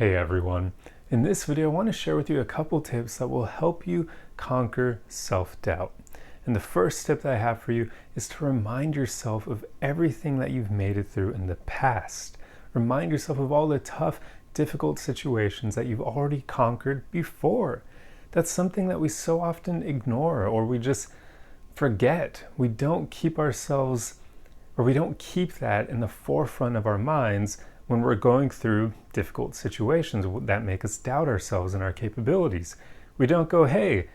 Hey everyone. In this video, I want to share with you a couple tips that will help you conquer self-doubt. And the first tip that I have for you is to remind yourself of everything that you've made it through in the past. Remind yourself of all the tough, difficult situations that you've already conquered before. That's something that we so often ignore or we just forget. We don't keep that in the forefront of our minds when we're going through difficult situations that make us doubt ourselves and our capabilities. We don't go, hey,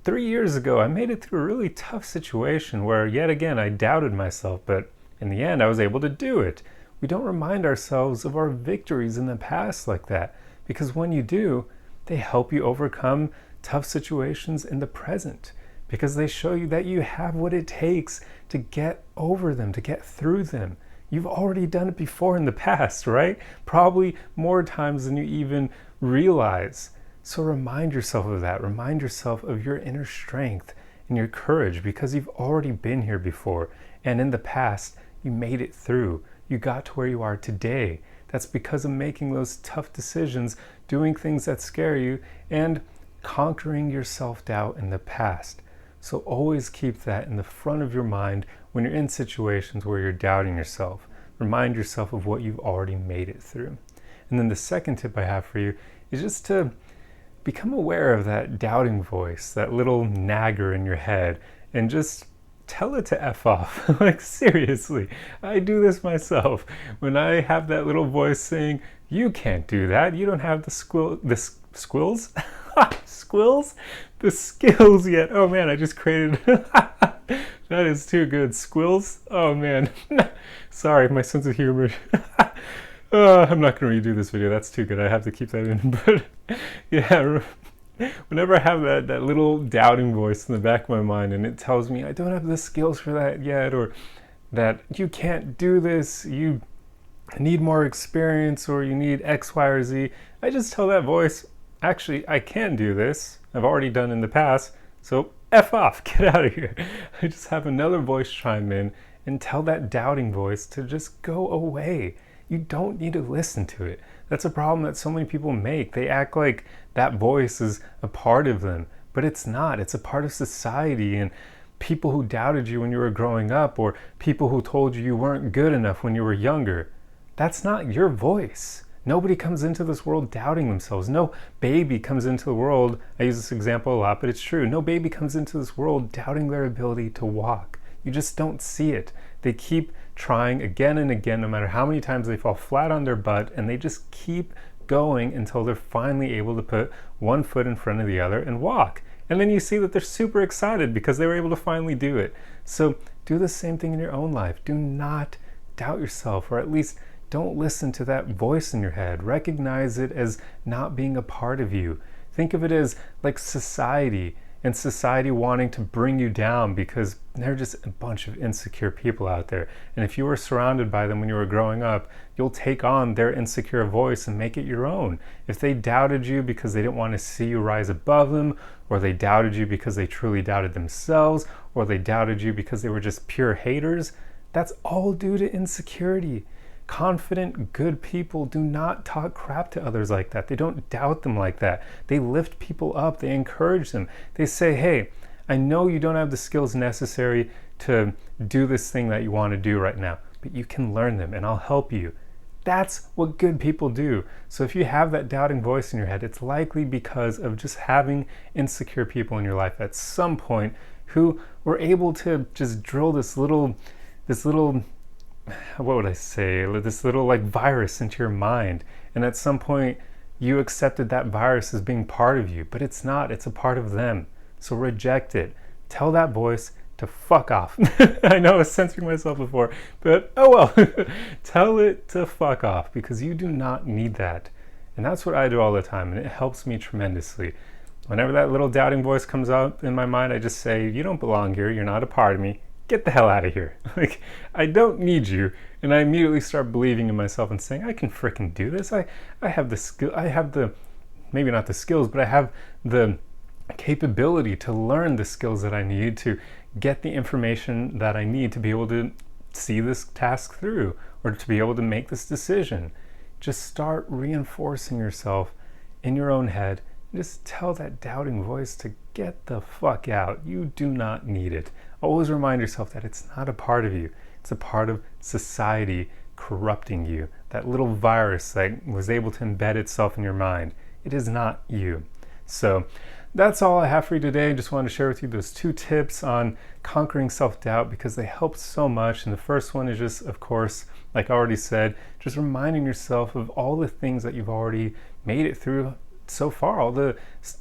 3 years ago I made it through a really tough situation where yet again I doubted myself, but in the end I was able to do it. We don't remind ourselves of our victories in the past like that, because when you do, they help you overcome tough situations in the present, because they show you that you have what it takes to get over them, to get through them. You've already done it before in the past, right? Probably more times than you even realize. So remind yourself of that. Remind yourself of your inner strength and your courage, because you've already been here before. And in the past, you made it through. You got to where you are today. That's because of making those tough decisions, doing things that scare you, and conquering your self-doubt in the past. So always keep that in the front of your mind when you're in situations where you're doubting yourself. Remind yourself of what you've already made it through. And then the second tip I have for you is just to become aware of that doubting voice, that little nagger in your head, and just tell it to F off. Like, seriously, I do this myself. When I have that little voice saying, you can't do that, you don't have the squills? Squills? The skills yet. Oh man, I just created that is too good. Squills? Oh man. Sorry, my sense of humor. I'm not going to redo this video. That's too good. I have to keep that in. But yeah, whenever I have that little doubting voice in the back of my mind and it tells me I don't have the skills for that yet, or that you can't do this, you need more experience, or you need X, Y, or Z, I just tell that voice, actually, I can do this. I've already done in the past, so F off, get out of here. I just have another voice chime in and tell that doubting voice to just go away. You don't need to listen to it. That's a problem that so many people make. They act like that voice is a part of them, but it's not. It's a part of society and people who doubted you when you were growing up, or people who told you you weren't good enough when you were younger. That's not your voice. Nobody comes into this world doubting themselves. No baby comes into the world, I use this example a lot, but it's true. No baby comes into this world doubting their ability to walk. You just don't see it. They keep trying again and again, no matter how many times they fall flat on their butt, and they just keep going until they're finally able to put one foot in front of the other and walk. And then you see that they're super excited because they were able to finally do it. So do the same thing in your own life. Do not doubt yourself, or at least don't listen to that voice in your head. Recognize it as not being a part of you. Think of it as like society, and society wanting to bring you down because they're just a bunch of insecure people out there. And if you were surrounded by them when you were growing up, you'll take on their insecure voice and make it your own. If they doubted you because they didn't want to see you rise above them, or they doubted you because they truly doubted themselves, or they doubted you because they were just pure haters, that's all due to insecurity. Confident, good people do not talk crap to others like that. They don't doubt them like that. They lift people up. They encourage them. They say, hey, I know you don't have the skills necessary to do this thing that you want to do right now, but you can learn them and I'll help you. That's what good people do. So if you have that doubting voice in your head, it's likely because of just having insecure people in your life at some point who were able to just drill this little what would I say, this little like virus into your mind. And at some point you accepted that virus as being part of you, but it's not. It's a part of them. So reject it. Tell that voice to fuck off. I know I was censoring myself before, but oh well. Tell it to fuck off, because you do not need that. And that's what I do all the time, and it helps me tremendously. Whenever that little doubting voice comes out in my mind, I just say, you don't belong here. You're not a part of me. Get the hell out of here. Like, I don't need you. And I immediately start believing in myself and saying, I can freaking do this. I have the skill. I have the, maybe not the skills, but I have the capability to learn the skills that I need to get the information that I need to be able to see this task through, or to be able to make this decision. just start reinforcing yourself in your own head. Just tell that doubting voice to get the fuck out. You do not need it. Always remind yourself that it's not a part of you. It's a part of society corrupting you. That little virus that was able to embed itself in your mind. It is not you. So that's all I have for you today. I just wanted to share with you those 2 tips on conquering self-doubt because they help so much. And the first one is just, of course, like I already said, just reminding yourself of all the things that you've already made it through so far, all the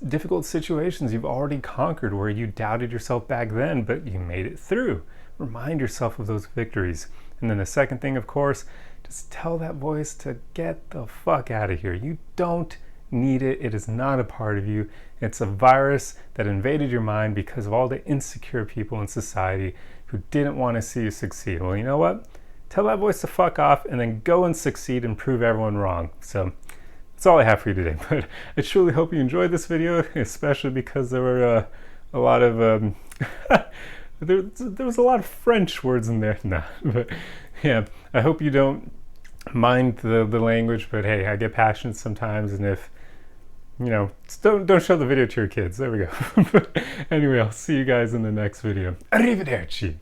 difficult situations you've already conquered where you doubted yourself back then, but you made it through. Remind yourself of those victories. And then the second thing, of course, just tell that voice to get the fuck out of here. You don't need it. It is not a part of you. It's a virus that invaded your mind because of all the insecure people in society who didn't want to see you succeed. Well, you know what? Tell that voice to fuck off and then go and succeed and prove everyone wrong. So that's all I have for you today. But I truly hope you enjoyed this video, especially because there were a lot of there was a lot of French words in there. No, but yeah, I hope you don't mind the language. But hey, I get passionate sometimes, and if don't show the video to your kids. There we go. Anyway, I'll see you guys in the next video. Arrivederci.